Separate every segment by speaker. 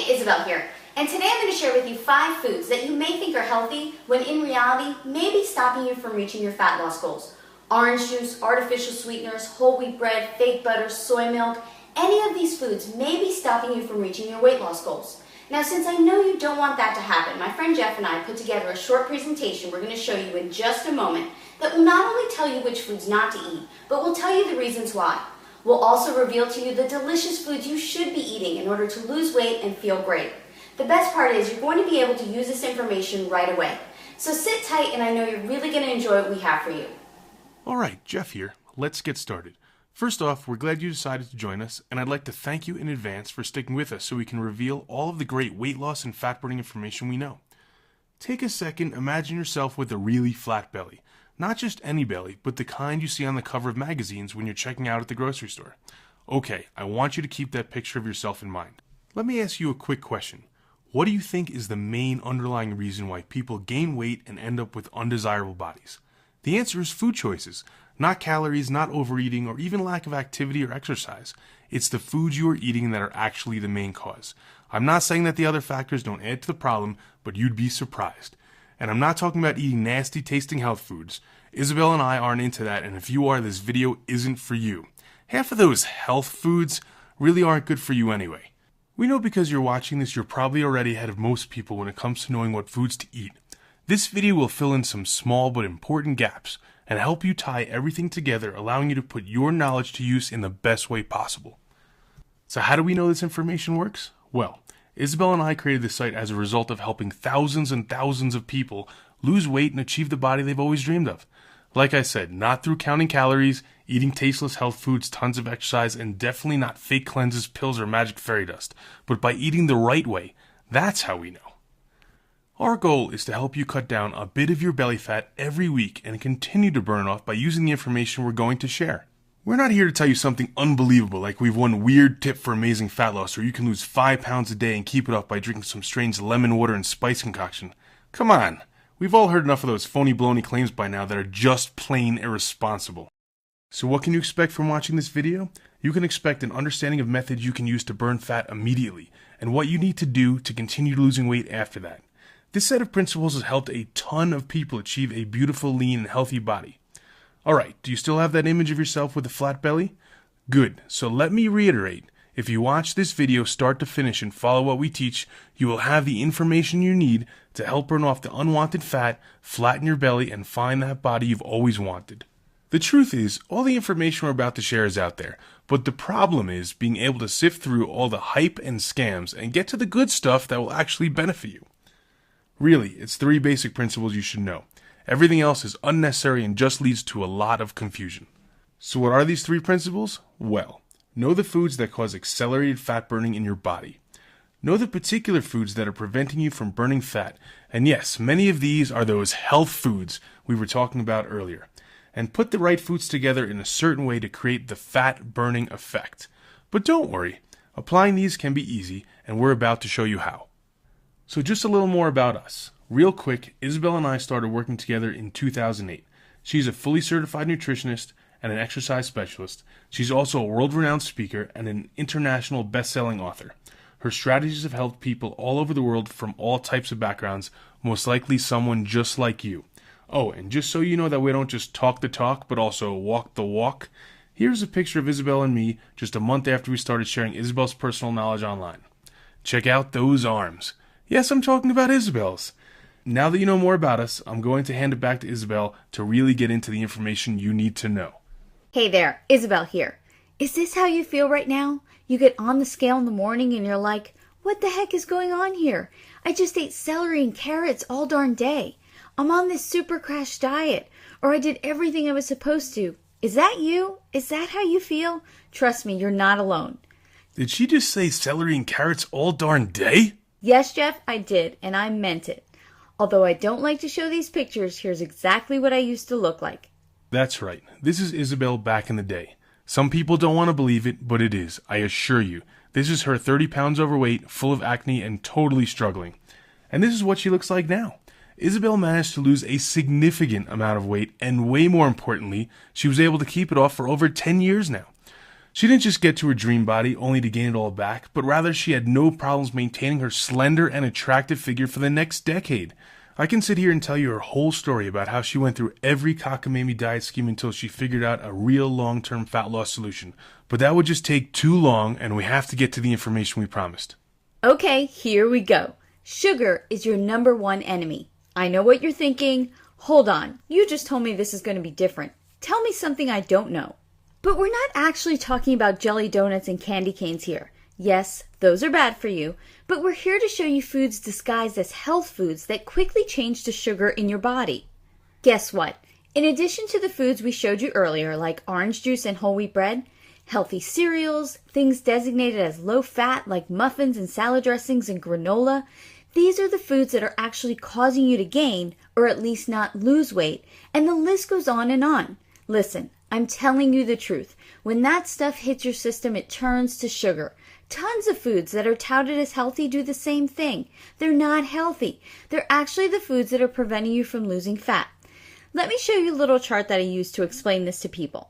Speaker 1: Isabel here, and today I'm going to share with you 5 foods that you may think are healthy when in reality may be stopping you from reaching your fat loss goals. Orange juice, artificial sweeteners, whole wheat bread, fake butter, soy milk, any of these foods may be stopping you from reaching your weight loss goals. Now, since I know you don't want that to happen, my friend Jeff and I put together a short presentation we're going to show you in just a moment that will not only tell you which foods not to eat, but will tell you the reasons why. We'll also reveal to you the delicious foods you should be eating in order to lose weight and feel great. The best part is you're going to be able to use this information right away. So sit tight, and I know you're really going to enjoy what we have for you.
Speaker 2: Alright, Jeff here. Let's get started. First off, we're glad you decided to join us, and I'd like to thank you in advance for sticking with us so we can reveal all of the great weight loss and fat burning information we know. Take a second, imagine yourself with a really flat belly. Not just any belly, but the kind you see on the cover of magazines when you're checking out at the grocery store. Okay, I want you to keep that picture of yourself in mind. Let me ask you a quick question. What do you think is the main underlying reason why people gain weight and end up with undesirable bodies? The answer is food choices. Not calories, not overeating, or even lack of activity or exercise. It's the foods you are eating that are actually the main cause. I'm not saying that the other factors don't add to the problem, but you'd be surprised. And I'm not talking about eating nasty tasting health foods. Isabel and I aren't into that, and if you are, this video isn't for you. Half of those health foods really aren't good for you anyway. We know because you're watching this, you're probably already ahead of most people when it comes to knowing what foods to eat. This video will fill in some small but important gaps and help you tie everything together, allowing you to put your knowledge to use in the best way possible. So how do we know this information works? Well, Isabel and I created this site as a result of helping thousands and thousands of people lose weight and achieve the body they've always dreamed of. Like I said, not through counting calories, eating tasteless health foods, tons of exercise, and definitely not fake cleanses, pills, or magic fairy dust, but by eating the right way. That's how we know. Our goal is to help you cut down a bit of your belly fat every week and continue to burn it off by using the information we're going to share. We're not here to tell you something unbelievable like we've one weird tip for amazing fat loss or you can lose 5 pounds a day and keep it off by drinking some strange lemon water and spice concoction. Come on, we've all heard enough of those phony baloney claims by now that are just plain irresponsible. So what can you expect from watching this video? You can expect an understanding of methods you can use to burn fat immediately and what you need to do to continue losing weight after that. This set of principles has helped a ton of people achieve a beautiful, lean, and healthy body. Alright, do you still have that image of yourself with a flat belly? Good, so let me reiterate. If you watch this video start to finish and follow what we teach, you will have the information you need to help burn off the unwanted fat, flatten your belly, and find that body you've always wanted. The truth is, all the information we're about to share is out there, but the problem is being able to sift through all the hype and scams and get to the good stuff that will actually benefit you. Really, it's 3 basic principles you should know. Everything else is unnecessary and just leads to a lot of confusion. So what are these 3 principles? Well, know the foods that cause accelerated fat burning in your body. Know the particular foods that are preventing you from burning fat. And yes, many of these are those health foods we were talking about earlier. And put the right foods together in a certain way to create the fat burning effect. But don't worry, applying these can be easy, and we're about to show you how. So just a little more about us. Real quick, Isabel and I started working together in 2008. She's a fully certified nutritionist and an exercise specialist. She's also a world-renowned speaker and an international best-selling author. Her strategies have helped people all over the world from all types of backgrounds, most likely someone just like you. Oh, and just so you know that we don't just talk the talk, but also walk the walk, here's a picture of Isabel and me just a month after we started sharing Isabel's personal knowledge online. Check out those arms. Yes, I'm talking about Isabel's. Now that you know more about us, I'm going to hand it back to Isabel to really get into the information you need to know.
Speaker 1: Hey there, Isabel here. Is this how you feel right now? You get on the scale in the morning and you're like, what the heck is going on here? I just ate celery and carrots all darn day. I'm on this super crash diet, or I did everything I was supposed to. Is that you? Is that how you feel? Trust me, you're not alone.
Speaker 2: Did she just say celery and carrots all darn day?
Speaker 1: Yes, Jeff, I did, and I meant it. Although I don't like to show these pictures, here's exactly what I used to look like.
Speaker 2: That's right. This is Isabel back in the day. Some people don't want to believe it, but it is, I assure you. This is her 30 pounds overweight, full of acne, and totally struggling. And this is what she looks like now. Isabel managed to lose a significant amount of weight, and way more importantly, she was able to keep it off for over 10 years now. She didn't just get to her dream body only to gain it all back, but rather she had no problems maintaining her slender and attractive figure for the next decade. I can sit here and tell you her whole story about how she went through every cockamamie diet scheme until she figured out a real long-term fat loss solution. But that would just take too long, and we have to get to the information we promised.
Speaker 3: Okay, here we go. Sugar is your number one enemy. I know what you're thinking. Hold on, you just told me this is going to be different. Tell me something I don't know. But we're not actually talking about jelly donuts and candy canes here. Yes, those are bad for you, but we're here to show you foods disguised as health foods that quickly change to sugar in your body. Guess what? In addition to the foods we showed you earlier, like orange juice and whole wheat bread, healthy cereals, things designated as low fat like muffins and salad dressings and granola, these are the foods that are actually causing you to gain, or at least not lose weight, and the list goes on and on. Listen, I'm telling you the truth. When that stuff hits your system, it turns to sugar. Tons of foods that are touted as healthy do the same thing. They're not healthy. They're actually the foods that are preventing you from losing fat. Let me show you a little chart that I use to explain this to people.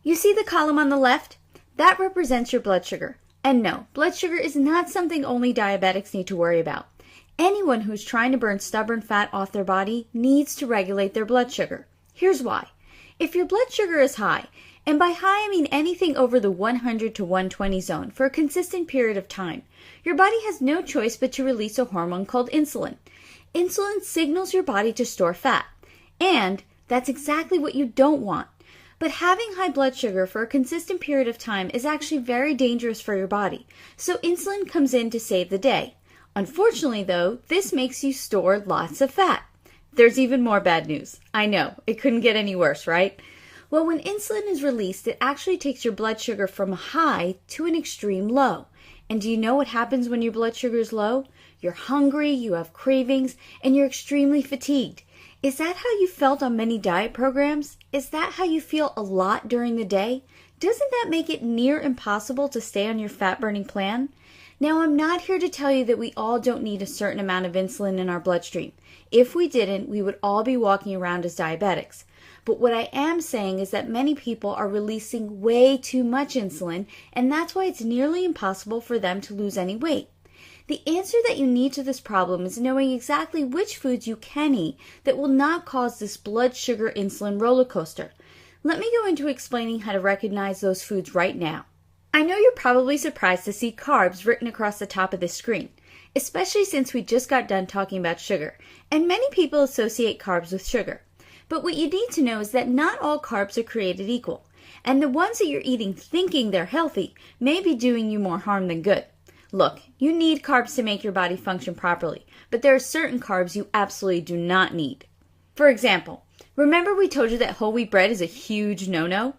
Speaker 3: You see the column on the left? That represents your blood sugar. And no, blood sugar is not something only diabetics need to worry about. Anyone who's trying to burn stubborn fat off their body needs to regulate their blood sugar. Here's why. If your blood sugar is high, and by high I mean anything over the 100 to 120 zone for a consistent period of time, your body has no choice but to release a hormone called insulin. Insulin signals your body to store fat, and that's exactly what you don't want. But having high blood sugar for a consistent period of time is actually very dangerous for your body, so insulin comes in to save the day. Unfortunately though, this makes you store lots of fat. There's even more bad news. I know, it couldn't get any worse, right? Well, when insulin is released, it actually takes your blood sugar from a high to an extreme low. And do you know what happens when your blood sugar is low? You're hungry, you have cravings, and you're extremely fatigued. Is that how you felt on many diet programs? Is that how you feel a lot during the day? Doesn't that make it near impossible to stay on your fat-burning plan? Now, I'm not here to tell you that we all don't need a certain amount of insulin in our bloodstream. If we didn't, we would all be walking around as diabetics. But what I am saying is that many people are releasing way too much insulin, and that's why it's nearly impossible for them to lose any weight. The answer that you need to this problem is knowing exactly which foods you can eat that will not cause this blood sugar insulin roller coaster. Let me go into explaining how to recognize those foods right now. I know you're probably surprised to see carbs written across the top of this screen, especially since we just got done talking about sugar, and many people associate carbs with sugar. But what you need to know is that not all carbs are created equal, and the ones that you're eating thinking they're healthy may be doing you more harm than good. Look, you need carbs to make your body function properly, but there are certain carbs you absolutely do not need. For example, remember we told you that whole wheat bread is a huge no-no?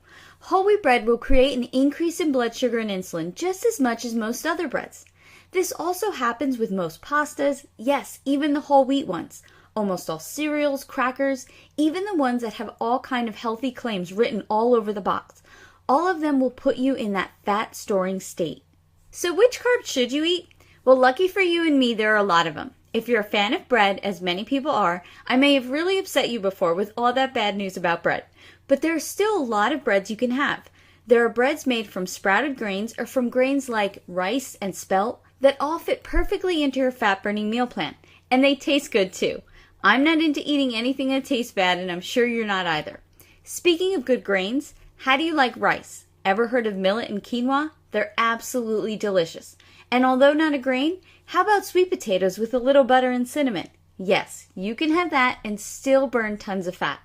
Speaker 3: Whole wheat bread will create an increase in blood sugar and insulin just as much as most other breads. This also happens with most pastas, yes, even the whole wheat ones. Almost all cereals, crackers, even the ones that have all kind of healthy claims written all over the box. All of them will put you in that fat storing state. So which carbs should you eat? Well, lucky for you and me, there are a lot of them. If you're a fan of bread, as many people are, I may have really upset you before with all that bad news about bread. But there are still a lot of breads you can have. There are breads made from sprouted grains or from grains like rice and spelt that all fit perfectly into your fat-burning meal plan. And they taste good too. I'm not into eating anything that tastes bad, and I'm sure you're not either. Speaking of good grains, how do you like rice? Ever heard of millet and quinoa? They're absolutely delicious. And although not a grain, how about sweet potatoes with a little butter and cinnamon? Yes, you can have that and still burn tons of fat.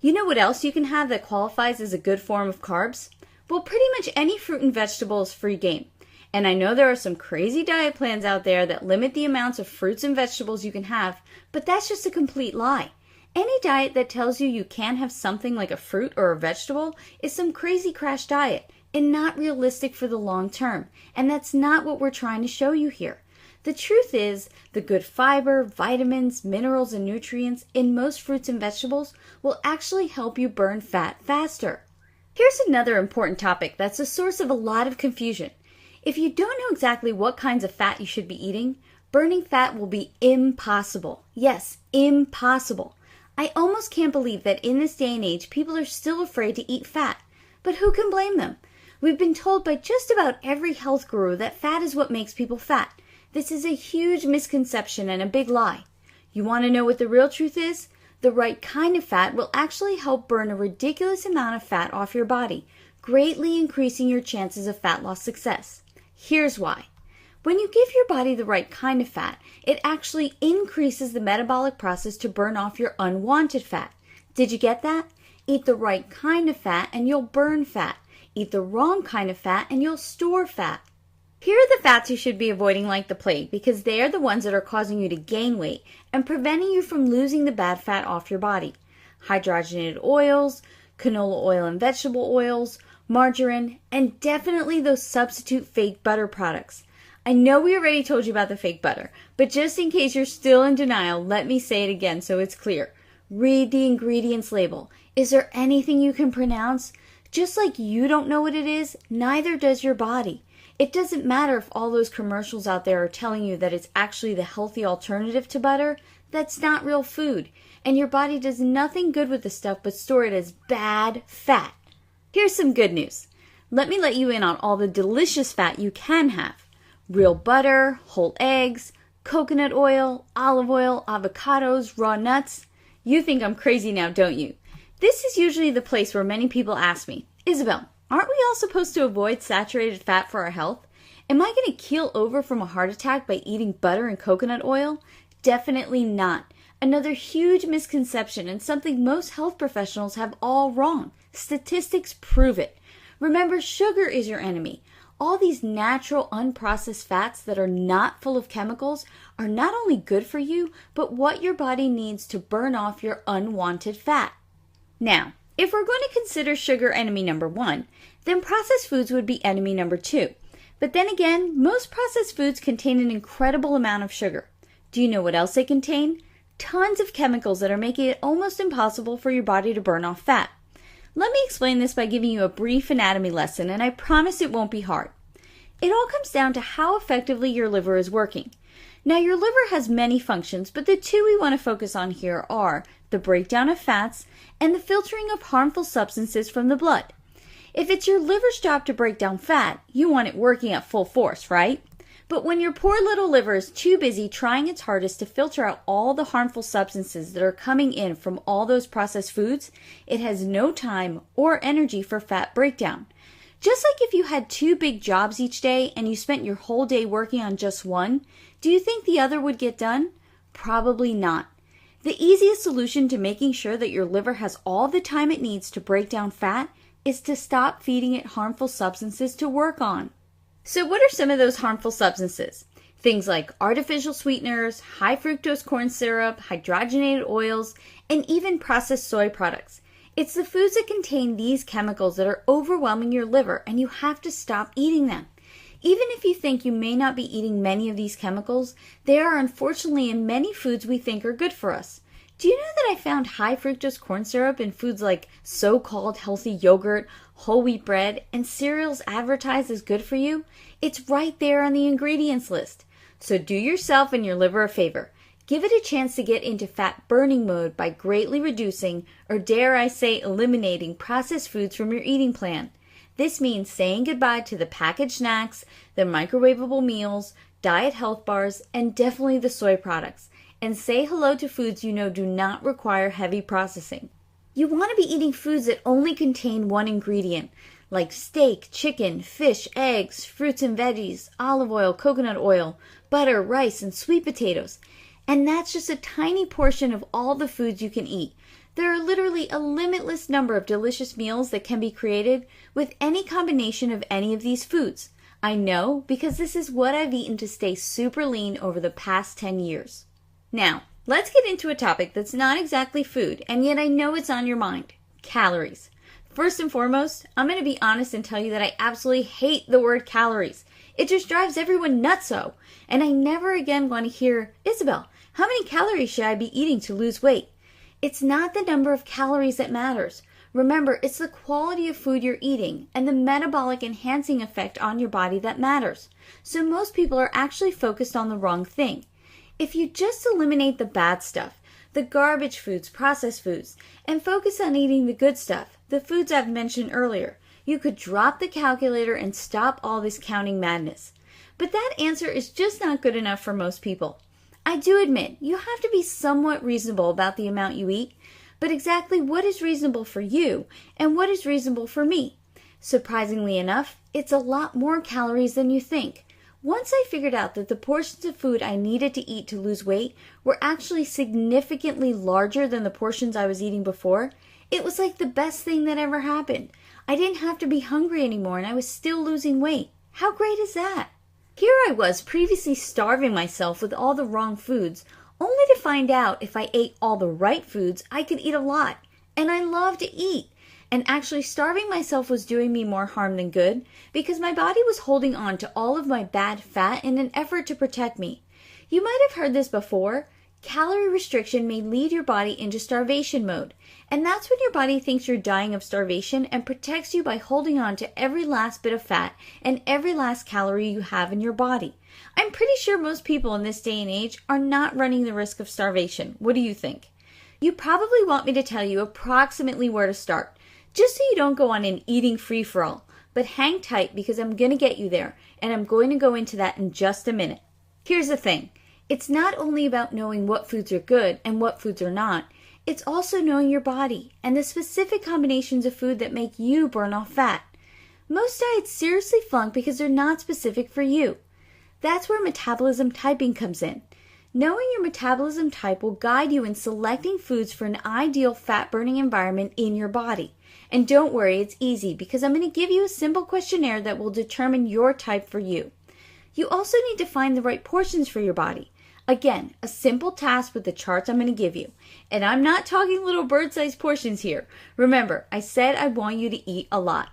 Speaker 3: You know what else you can have that qualifies as a good form of carbs? Well, pretty much any fruit and vegetable is free game. And I know there are some crazy diet plans out there that limit the amounts of fruits and vegetables you can have, but that's just a complete lie. Any diet that tells you you can't have something like a fruit or a vegetable is some crazy crash diet and not realistic for the long term. And that's not what we're trying to show you here. The truth is, the good fiber, vitamins, minerals, and nutrients in most fruits and vegetables will actually help you burn fat faster. Here's another important topic that's a source of a lot of confusion. If you don't know exactly what kinds of fat you should be eating, burning fat will be impossible. Yes, impossible. I almost can't believe that in this day and age, people are still afraid to eat fat. But who can blame them? We've been told by just about every health guru that fat is what makes people fat. This is a huge misconception and a big lie. You want to know what the real truth is? The right kind of fat will actually help burn a ridiculous amount of fat off your body, greatly increasing your chances of fat loss success. Here's why. When you give your body the right kind of fat, it actually increases the metabolic process to burn off your unwanted fat. Did you get that? Eat the right kind of fat and you'll burn fat. Eat the wrong kind of fat and you'll store fat. Here are the fats you should be avoiding like the plague because they are the ones that are causing you to gain weight and preventing you from losing the bad fat off your body. Hydrogenated oils, canola oil and vegetable oils, margarine, and definitely those substitute fake butter products. I know we already told you about the fake butter, but just in case you're still in denial, let me say it again so it's clear. Read the ingredients label. Is there anything you can pronounce? Just like you don't know what it is, neither does your body. It doesn't matter if all those commercials out there are telling you that it's actually the healthy alternative to butter. That's not real food, and your body does nothing good with the stuff but store it as bad fat. Here's some good news. Let me let you in on all the delicious fat you can have. Real butter, whole eggs, coconut oil, olive oil, avocados, raw nuts. You think I'm crazy now, don't you? This is usually the place where many people ask me, Isabel, aren't we all supposed to avoid saturated fat for our health? Am I going to keel over from a heart attack by eating butter and coconut oil? Definitely not. Another huge misconception and something most health professionals have all wrong. Statistics prove it. Remember, sugar is your enemy. All these natural, unprocessed fats that are not full of chemicals are not only good for you, but what your body needs to burn off your unwanted fat. Now, if we're going to consider sugar enemy number 1, then processed foods would be enemy number 2. But then again, most processed foods contain an incredible amount of sugar. Do you know what else they contain? Tons of chemicals that are making it almost impossible for your body to burn off fat. Let me explain this by giving you a brief anatomy lesson, and I promise it won't be hard. It all comes down to how effectively your liver is working. Now, your liver has many functions, but the two we want to focus on here are the breakdown of fats and the filtering of harmful substances from the blood. If it's your liver's job to break down fat, you want it working at full force, right? But when your poor little liver is too busy trying its hardest to filter out all the harmful substances that are coming in from all those processed foods, it has no time or energy for fat breakdown. Just like if you had 2 big jobs each day and you spent your whole day working on just one, do you think the other would get done? Probably not. The easiest solution to making sure that your liver has all the time it needs to break down fat is to stop feeding it harmful substances to work on. So what are some of those harmful substances? Things like artificial sweeteners, high fructose corn syrup, hydrogenated oils, and even processed soy products. It's the foods that contain these chemicals that are overwhelming your liver, and you have to stop eating them. Even if you think you may not be eating many of these chemicals, they are unfortunately in many foods we think are good for us. Do you know that I found high fructose corn syrup in foods like so-called healthy yogurt, whole wheat bread, and cereals advertised as good for you? It's right there on the ingredients list. So do yourself and your liver a favor. Give it a chance to get into fat burning mode by greatly reducing, or dare I say eliminating, processed foods from your eating plan. This means saying goodbye to the packaged snacks, the microwavable meals, diet health bars, and definitely the soy products. And say hello to foods you know do not require heavy processing. You want to be eating foods that only contain one ingredient, like steak, chicken, fish, eggs, fruits and veggies, olive oil, coconut oil, butter, rice, and sweet potatoes. And that's just a tiny portion of all the foods you can eat. There are literally a limitless number of delicious meals that can be created with any combination of any of these foods. I know because this is what I've eaten to stay super lean over the past 10 years. Now, let's get into a topic that's not exactly food, and yet I know it's on your mind. Calories. First and foremost, I'm going to be honest and tell you that I absolutely hate the word calories. It just drives everyone nutso. And I never again want to hear, Isabel, how many calories should I be eating to lose weight? It's not the number of calories that matters. Remember, it's the quality of food you're eating and the metabolic enhancing effect on your body that matters. So most people are actually focused on the wrong thing. If you just eliminate the bad stuff, the garbage foods, processed foods, and focus on eating the good stuff, the foods I've mentioned earlier, You could drop the calculator and stop all this counting madness. But that answer is just not good enough for most people. I do admit you have to be somewhat reasonable about the amount you eat, but exactly what is reasonable for you and what is reasonable for me? Surprisingly enough, it's a lot more calories than you think. Once I figured out that the portions of food I needed to eat to lose weight were actually significantly larger than the portions I was eating before, it was like the best thing that ever happened. I didn't have to be hungry anymore and I was still losing weight. How great is that? Here I was previously starving myself with all the wrong foods, only to find out if I ate all the right foods, I could eat a lot. And I love to eat. And actually starving myself was doing me more harm than good because my body was holding on to all of my bad fat in an effort to protect me. You might have heard this before. Calorie restriction may lead your body into starvation mode. And that's when your body thinks you're dying of starvation and protects you by holding on to every last bit of fat and every last calorie you have in your body. I'm pretty sure most people in this day and age are not running the risk of starvation. What do you think? You probably want me to tell you approximately where to start, just so you don't go on an eating free-for-all. But hang tight because I'm going to get you there, and I'm going to go into that in just a minute. Here's the thing. It's not only about knowing what foods are good and what foods are not, it's also knowing your body and the specific combinations of food that make you burn off fat. Most diets seriously flunk because they're not specific for you. That's where metabolism typing comes in. Knowing your metabolism type will guide you in selecting foods for an ideal fat-burning environment in your body. And don't worry, it's easy because I'm going to give you a simple questionnaire that will determine your type for you. You also need to find the right portions for your body. Again, a simple task with the charts I'm going to give you. And I'm not talking little bird-sized portions here. Remember, I said I want you to eat a lot.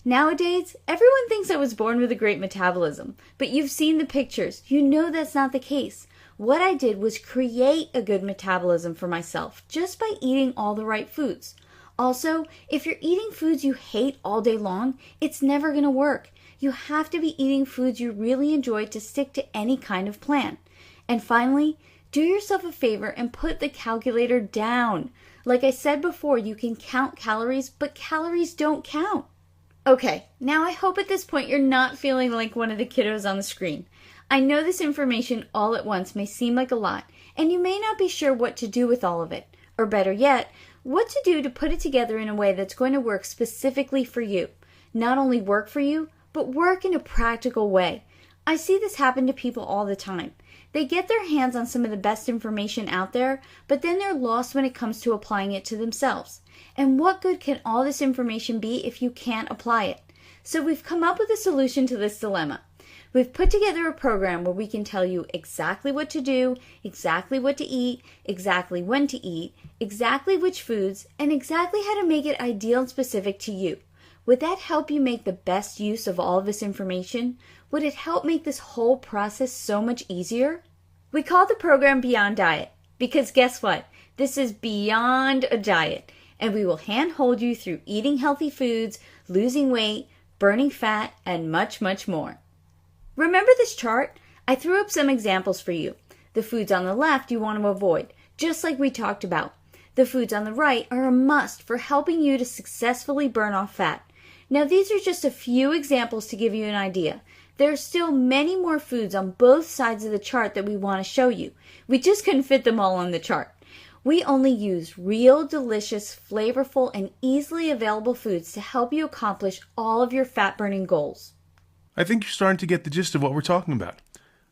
Speaker 3: Nowadays, everyone thinks I was born with a great metabolism, but you've seen the pictures. You know that's not the case. What I did was create a good metabolism for myself just by eating all the right foods. Also, if you're eating foods you hate all day long, it's never going to work. You have to be eating foods you really enjoy to stick to any kind of plan. And finally, do yourself a favor and put the calculator down. Like I said before, you can count calories, but calories don't count. Okay, now I hope at this point you're not feeling like one of the kiddos on the screen. I know this information all at once may seem like a lot, and you may not be sure what to do with all of it. Or better yet, what to do to put it together in a way that's going to work specifically for you. Not only work for you, but work in a practical way. I see this happen to people all the time. They get their hands on some of the best information out there, but then they're lost when it comes to applying it to themselves. And what good can all this information be if you can't apply it? So we've come up with a solution to this dilemma. We've put together a program where we can tell you exactly what to do, exactly what to eat, exactly when to eat, exactly which foods, and exactly how to make it ideal and specific to you. Would that help you make the best use of all of this information? Would it help make this whole process so much easier? We call the program Beyond Diet because guess what? This is beyond a diet, and we will handhold you through eating healthy foods, losing weight, burning fat, and much, much more. Remember this chart? I threw up some examples for you. The foods on the left you want to avoid, just like we talked about. The foods on the right are a must for helping you to successfully burn off fat. Now these are just a few examples to give you an idea. There are still many more foods on both sides of the chart that we want to show you. We just couldn't fit them all on the chart. We only use real, delicious, flavorful, and easily available foods to help you accomplish all of your fat-burning goals.
Speaker 2: I think you're starting to get the gist of what we're talking about.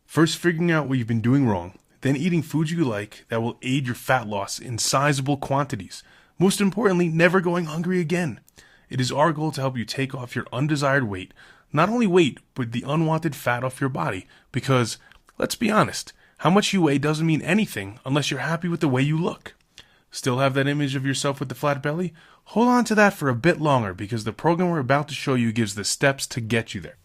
Speaker 2: First figuring out what you've been doing wrong, then eating foods you like that will aid your fat loss in sizable quantities. Most importantly, never going hungry again. It is our goal to help you take off your undesired weight, not only weight, but the unwanted fat off your body, because, let's be honest, how much you weigh doesn't mean anything unless you're happy with the way you look. Still have that image of yourself with the flat belly? Hold on to that for a bit longer because the program we're about to show you gives the steps to get you there.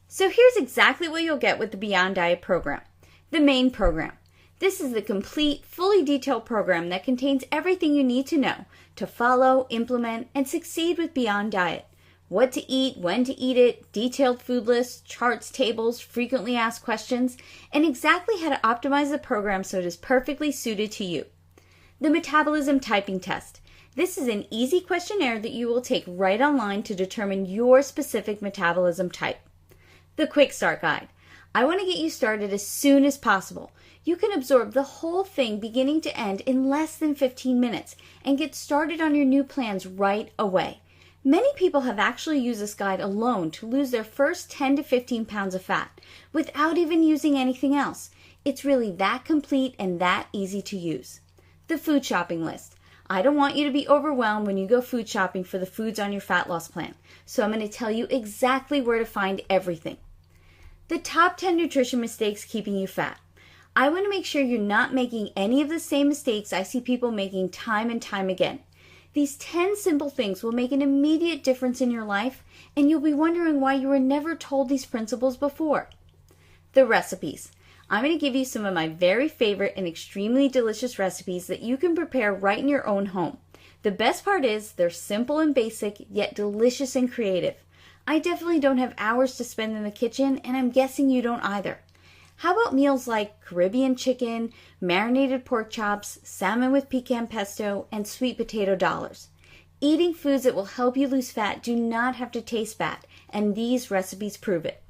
Speaker 3: So here's exactly what you'll get with the Beyond Diet program. The main program. This is the complete, fully detailed program that contains everything you need to know to follow, implement, and succeed with Beyond Diet. What to eat, when to eat it, detailed food lists, charts, tables, frequently asked questions, and exactly how to optimize the program so it is perfectly suited to you. The metabolism typing test. This is an easy questionnaire that you will take right online to determine your specific metabolism type. The Quick Start Guide. I want to get you started as soon as possible. You can absorb the whole thing beginning to end in less than 15 minutes and get started on your new plans right away. Many people have actually used this guide alone to lose their first 10 to 15 pounds of fat without even using anything else. It's really that complete and that easy to use. The Food Shopping List. I don't want you to be overwhelmed when you go food shopping for the foods on your fat loss plan, so I'm going to tell you exactly where to find everything. The top 10 nutrition mistakes keeping you fat. I want to make sure you're not making any of the same mistakes I see people making time and time again. These 10 simple things will make an immediate difference in your life, and you'll be wondering why you were never told these principles before. The recipes. I'm going to give you some of my very favorite and extremely delicious recipes that you can prepare right in your own home. The best part is they're simple and basic, yet delicious and creative. I definitely don't have hours to spend in the kitchen, and I'm guessing you don't either. How about meals like Caribbean chicken, marinated pork chops, salmon with pecan pesto, and sweet potato dollars? Eating foods that will help you lose fat do not have to taste bad, and these recipes prove it.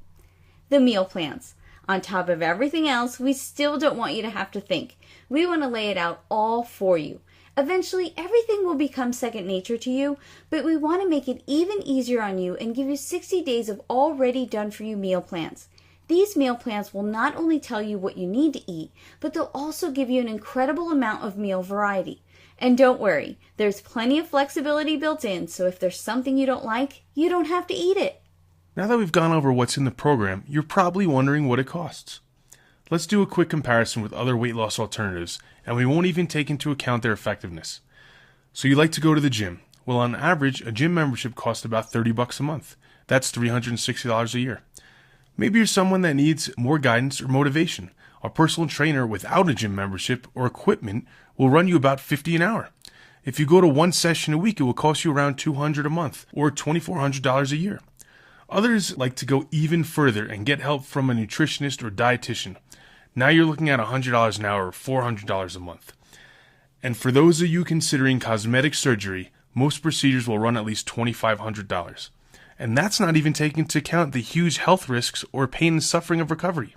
Speaker 3: The meal plans. On top of everything else, we still don't want you to have to think. We want to lay it out all for you. Eventually, everything will become second nature to you, but we want to make it even easier on you and give you 60 days of already done for you meal plans. These meal plans will not only tell you what you need to eat, but they'll also give you an incredible amount of meal variety. And don't worry, there's plenty of flexibility built in, so if there's something you don't like, you don't have to eat it.
Speaker 2: Now that we've gone over what's in the program, you're probably wondering what it costs. Let's do a quick comparison with other weight loss alternatives, and we won't even take into account their effectiveness. So you like to go to the gym. Well, on average, a gym membership costs about $30 a month. That's $360 a year. Maybe you're someone that needs more guidance or motivation. A personal trainer without a gym membership or equipment will run you about $50 an hour. If you go to one session a week, it will cost you around $200 a month or $2,400 a year. Others like to go even further and get help from a nutritionist or dietitian. Now you're looking at $100 an hour or $400 a month. And for those of you considering cosmetic surgery, most procedures will run at least $2,500. And that's not even taking into account the huge health risks or pain and suffering of recovery.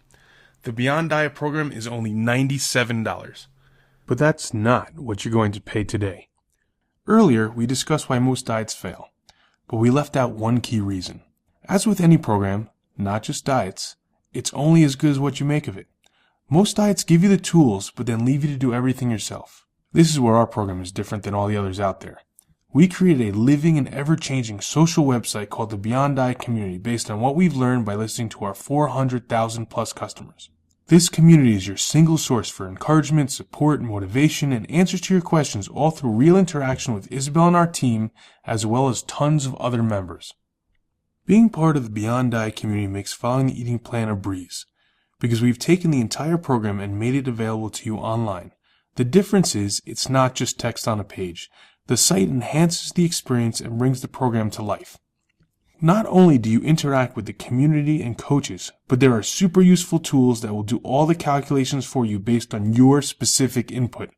Speaker 2: The Beyond Diet program is only $97. But that's not what you're going to pay today. Earlier, we discussed why most diets fail, but we left out one key reason. As with any program, not just diets, it's only as good as what you make of it. Most diets give you the tools, but then leave you to do everything yourself. This is where our program is different than all the others out there. We created a living and ever-changing social website called the Beyond Diet Community based on what we've learned by listening to our 400,000 plus customers. This community is your single source for encouragement, support, motivation, and answers to your questions, all through real interaction with Isabel and our team, as well as tons of other members. Being part of the Beyond Diet community makes following the eating plan a breeze, because we've taken the entire program and made it available to you online. The difference is, it's not just text on a page. The site enhances the experience and brings the program to life. Not only do you interact with the community and coaches, but there are super useful tools that will do all the calculations for you based on your specific input.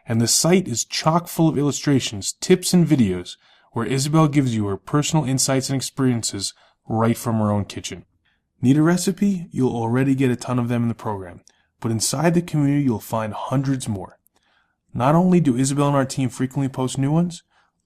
Speaker 2: And the site is chock full of illustrations, tips, and videos where Isabel gives you her personal insights and experiences right from her own kitchen. Need a recipe? You'll already get a ton of them in the program, but inside the community you'll find hundreds more. Not only do Isabel and our team frequently post new ones,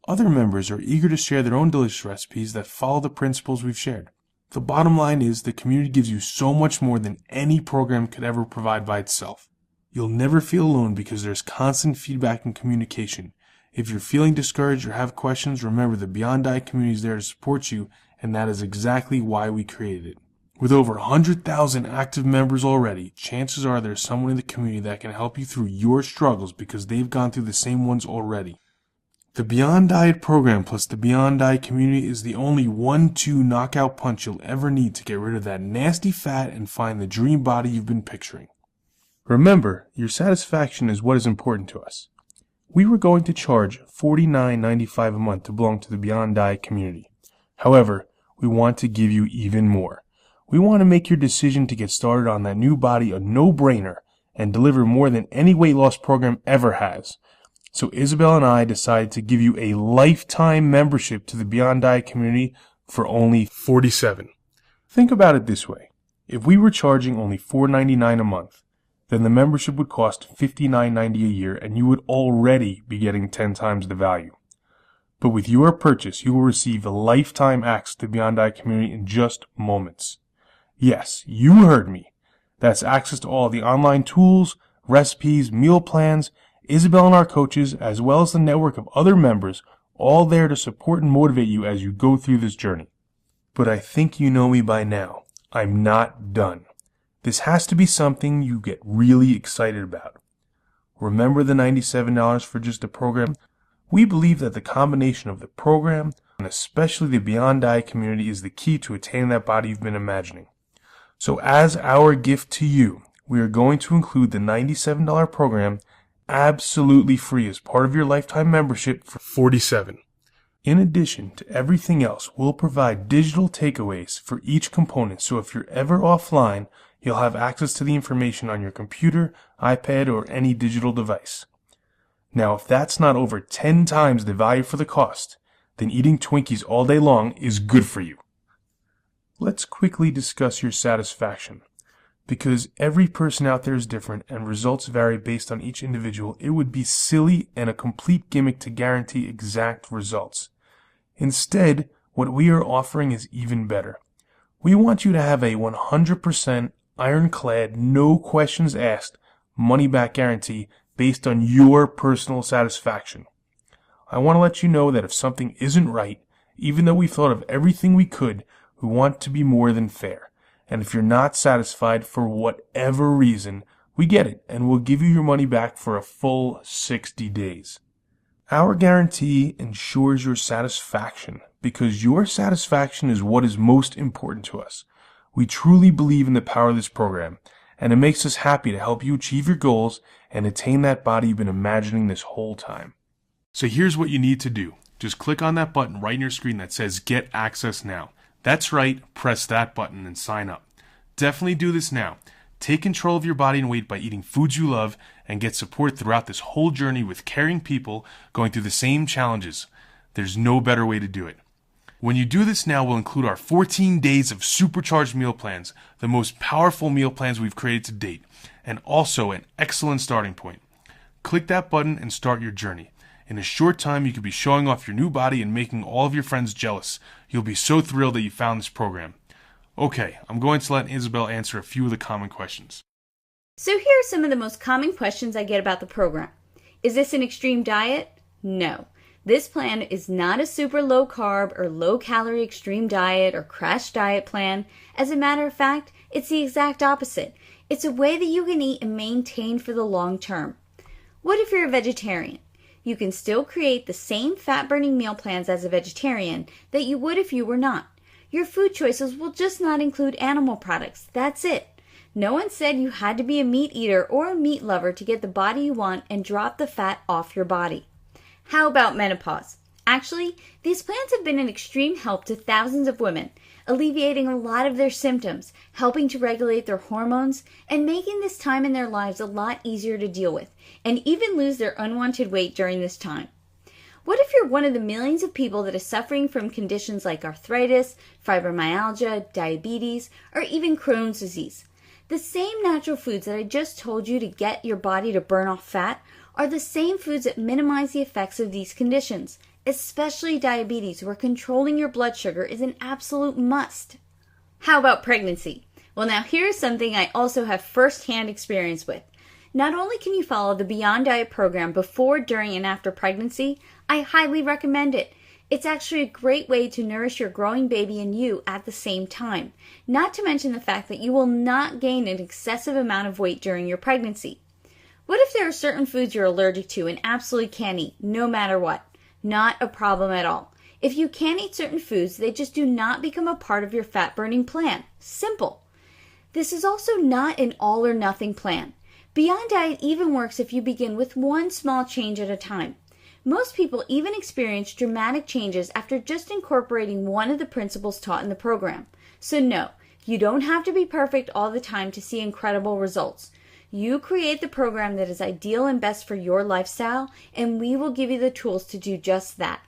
Speaker 2: other members are eager to share their own delicious recipes that follow the principles we've shared. The bottom line is the community gives you so much more than any program could ever provide by itself. You'll never feel alone because there's constant feedback and communication. If you're feeling discouraged or have questions, remember the Beyond Diet community is there to support you, and that is exactly why we created it. With over 100,000 active members already, chances are there's someone in the community that can help you through your struggles because they've gone through the same ones already. The Beyond Diet program plus the Beyond Diet community is the only 1-2 knockout punch you'll ever need to get rid of that nasty fat and find the dream body you've been picturing. Remember, your satisfaction is what is important to us. We were going to charge $49.95 a month to belong to the Beyond Diet community. However, we want to give you even more. We want to make your decision to get started on that new body a no-brainer and deliver more than any weight loss program ever has. So Isabel and I decided to give you a lifetime membership to the Beyond Diet community for only $47. Think about it this way. If we were charging only $4.99 a month, then the membership would cost $59.90 a year and you would already be getting 10 times the value. But with your purchase, you will receive a lifetime access to the Beyond Diet community in just moments. Yes, you heard me. That's access to all the online tools, recipes, meal plans, Isabel and our coaches, as well as the network of other members, all there to support and motivate you as you go through this journey. But I think you know me by now. I'm not done. This has to be something you get really excited about. Remember the $97 for just the program? We believe that the combination of the program and especially the Beyond Diet community is the key to attaining that body you've been imagining. So as our gift to you, we are going to include the $97 program absolutely free as part of your lifetime membership for $47. In addition to everything else, we'll provide digital takeaways for each component, so if you're ever offline, you'll have access to the information on your computer, iPad, or any digital device. Now, if that's not over 10 times the value for the cost, then eating Twinkies all day long is good for you. Let's quickly discuss your satisfaction. Because every person out there is different and results vary based on each individual, it would be silly and a complete gimmick to guarantee exact results. Instead, what we are offering is even better. We want you to have a 100% ironclad, no questions asked, money-back guarantee based on your personal satisfaction. I want to let you know that if something isn't right, even though we've thought of everything we could, we want to be more than fair. And if you're not satisfied for whatever reason, we get it, and we'll give you your money back for a full 60 days. Our guarantee ensures your satisfaction, because your satisfaction is what is most important to us. We truly believe in the power of this program, and it makes us happy to help you achieve your goals and attain that body you've been imagining this whole time. So here's what you need to do. Just click on that button right on your screen that says Get Access Now. That's right, press that button and sign up. Definitely do this now. Take control of your body and weight by eating foods you love and get support throughout this whole journey with caring people going through the same challenges. There's no better way to do it. When you do this now, we'll include our 14 days of supercharged meal plans, the most powerful meal plans we've created to date, and also an excellent starting point. Click that button and start your journey. In a short time, you could be showing off your new body and making all of your friends jealous. You'll be so thrilled that you found this program. Okay, I'm going to let Isabel answer a few of the common questions.
Speaker 3: So here are some of the most common questions I get about the program. Is this an extreme diet? No. This plan is not a super low carb or low calorie extreme diet or crash diet plan. As a matter of fact, it's the exact opposite. It's a way that you can eat and maintain for the long term. What if you're a vegetarian? You can still create the same fat-burning meal plans as a vegetarian that you would if you were not. Your food choices will just not include animal products. That's it. No one said you had to be a meat eater or a meat lover to get the body you want and drop the fat off your body. How about menopause? Actually, these plans have been an extreme help to thousands of women, alleviating a lot of their symptoms, helping to regulate their hormones, and making this time in their lives a lot easier to deal with, and even lose their unwanted weight during this time. What if you're one of the millions of people that is suffering from conditions like arthritis, fibromyalgia, diabetes, or even Crohn's disease? The same natural foods that I just told you to get your body to burn off fat are the same foods that minimize the effects of these conditions, especially diabetes, where controlling your blood sugar is an absolute must. How about pregnancy? Well, now here's something I also have first-hand experience with. Not only can you follow the Beyond Diet program before, during, and after pregnancy, I highly recommend it. It's actually a great way to nourish your growing baby and you at the same time, not to mention the fact that you will not gain an excessive amount of weight during your pregnancy. What if there are certain foods you're allergic to and absolutely can't eat, no matter what? Not a problem at all. If you can't eat certain foods, they just do not become a part of your fat-burning plan. Simple. This is also not an all-or-nothing plan. Beyond Diet even works if you begin with one small change at a time. Most people even experience dramatic changes after just incorporating one of the principles taught in the program. So no, you don't have to be perfect all the time to see incredible results. You create the program that is ideal and best for your lifestyle, and we will give you the tools to do just that.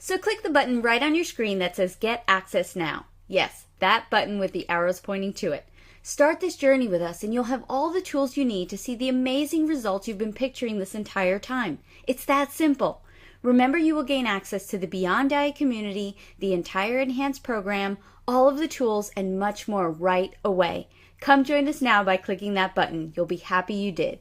Speaker 3: So click the button right on your screen that says Get Access Now. Yes, that button with the arrows pointing to it. Start this journey with us and you'll have all the tools you need to see the amazing results you've been picturing this entire time. It's that simple. Remember, you will gain access to the Beyond Diet community, the entire enhanced program, all of the tools, and much more right away. Come join us now by clicking that button. You'll be happy you did.